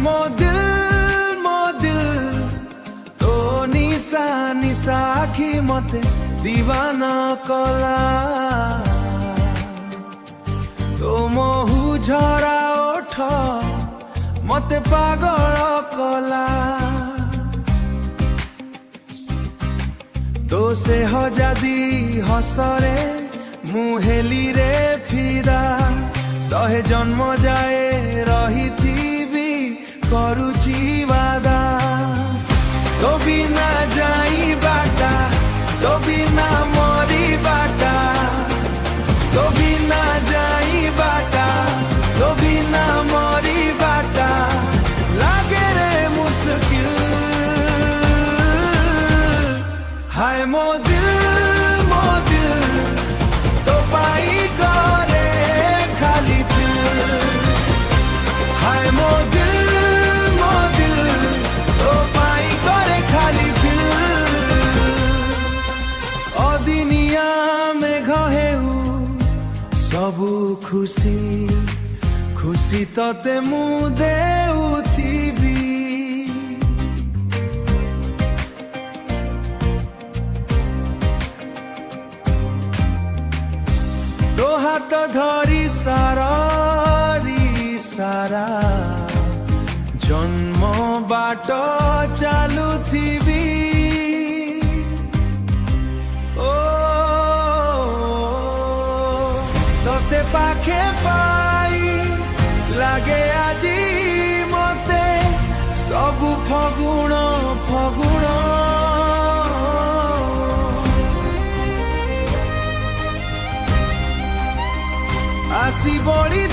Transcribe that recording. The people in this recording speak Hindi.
ମୋ ଦିଲ तो निशा निशा आखि मते दीवाना कला तो महु झरा ओठ मते पागल कला तो से हजादी हसरे मुहेली रे फिरा शहे जन्म जाए रही थी करुची वादा तो बिना जाई बाटा तो बिना मरी बाटा तो बिना जाई बाटा तो बिना मरी बाटा लागे रे मुश्किल हाय मो दिल तो पाई करे खाली दिल हाय मो दिल तो पाई करे खाली दिल अदिनिया में घहेउ सबु खुशी खुशी तते मु देउथिबी तो हाथ धरी सारा जन्म बाट चालू थी ओ तोते पाखे पाई लागे आजी मते सबु फगुण आसी बड़ी